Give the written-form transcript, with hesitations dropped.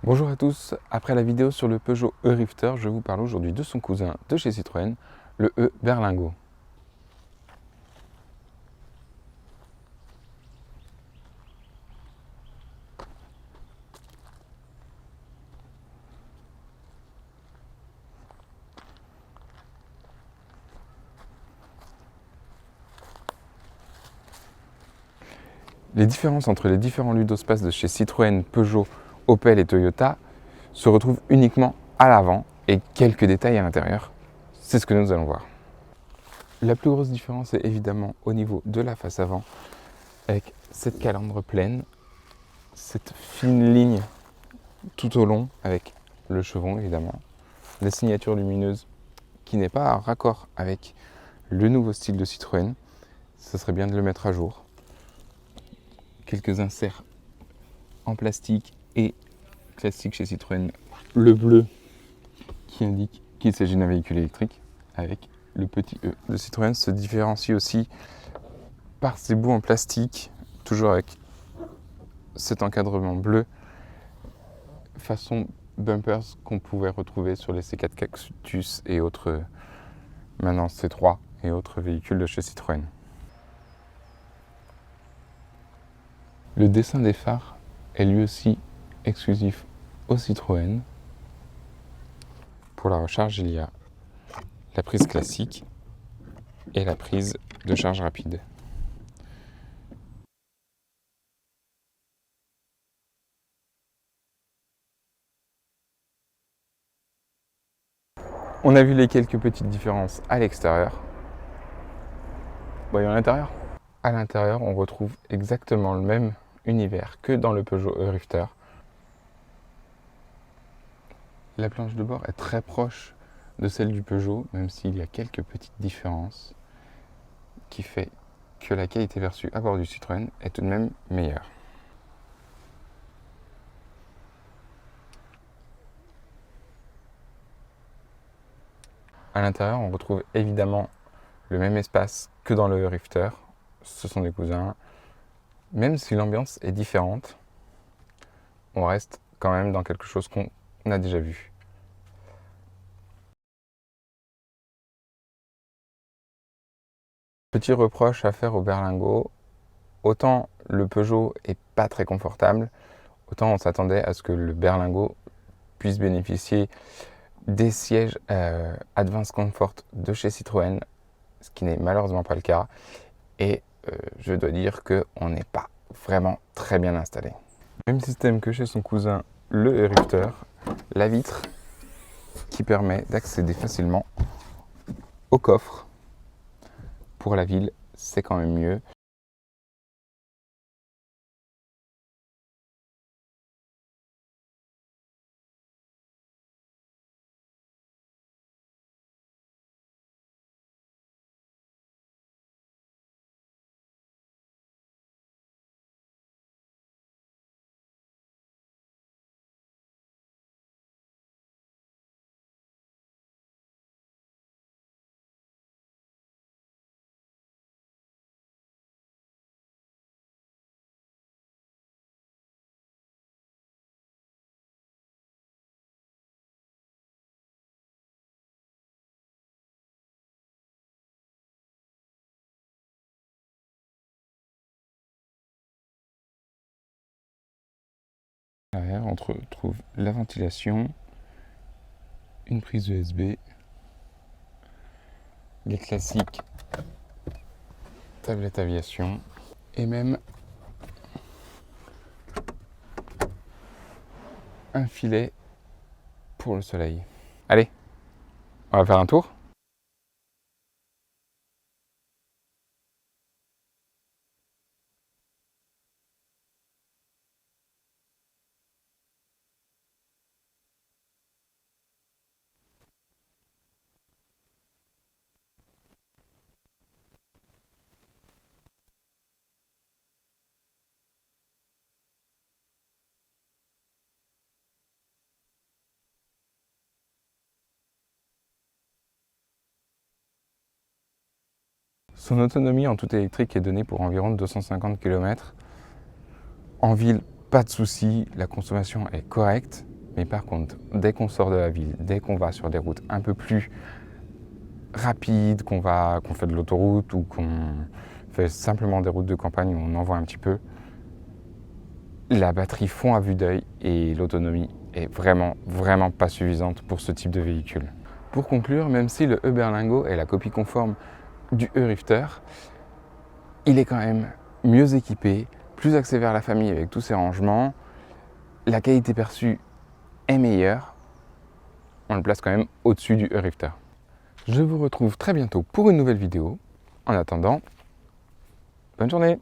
Bonjour à tous, après la vidéo sur le Peugeot e-Rifter, je vous parle aujourd'hui de son cousin de chez Citroën, le e-Berlingo. Les différences entre les différents ludospaces de chez Citroën, Peugeot, Opel et Toyota se retrouvent uniquement à l'avant et quelques détails à l'intérieur. C'est ce que nous allons voir. La plus grosse différence est évidemment au niveau de la face avant, avec cette calandre pleine, cette fine ligne tout au long avec le chevron évidemment, la signature lumineuse qui n'est pas en raccord avec le nouveau style de Citroën. Ça serait bien de le mettre à jour. Quelques inserts en plastique et classique chez Citroën. Le bleu qui indique qu'il s'agit d'un véhicule électrique avec le petit E. Le Citroën se différencie aussi par ses bouts en plastique, toujours avec cet encadrement bleu, façon bumpers qu'on pouvait retrouver sur les C4 Cactus et autres, maintenant C3 et autres véhicules de chez Citroën. Le dessin des phares est lui aussi exclusif au Citroën. Pour la recharge, il y a la prise classique et la prise de charge rapide. On a vu les quelques petites différences à l'extérieur. Voyons l'intérieur. À l'intérieur, on retrouve exactement le même univers que dans le Peugeot e-Rifter. La planche de bord est très proche de celle du Peugeot, même s'il y a quelques petites différences qui fait que la qualité perçue à bord du Citroën est tout de même meilleure. À l'intérieur, on retrouve évidemment le même espace que dans le e-Rifter. Ce sont des cousins. Même si l'ambiance est différente, on reste quand même dans quelque chose qu'on a déjà vu. Petit reproche à faire au Berlingo, autant le Peugeot est pas très confortable, autant on s'attendait à ce que le Berlingo puisse bénéficier des sièges Advanced Comfort de chez Citroën, ce qui n'est malheureusement pas le cas. Et je dois dire qu'on n'est pas vraiment très bien installé. Même système que chez son cousin le e-Rifter, la vitre qui permet d'accéder facilement au coffre. Pour la ville, c'est quand même mieux. Derrière, on retrouve la ventilation, une prise USB, les classiques tablettes aviation et même un filet pour le soleil. Allez, on va faire un tour. Son autonomie en tout électrique est donnée pour environ 250 km. En ville, pas de souci, la consommation est correcte. Mais par contre, dès qu'on sort de la ville, dès qu'on va sur des routes un peu plus rapides, qu'on fait de l'autoroute ou qu'on fait simplement des routes de campagne où on en voit un petit peu, la batterie fond à vue d'œil et l'autonomie est vraiment pas suffisante pour ce type de véhicule. Pour conclure, même si le e-Berlingo est la copie conforme du e-Rifter, il est quand même mieux équipé, plus axé vers la famille avec tous ses rangements, la qualité perçue est meilleure, on le place quand même au-dessus du e-Rifter. Je vous retrouve très bientôt pour une nouvelle vidéo. En attendant, bonne journée!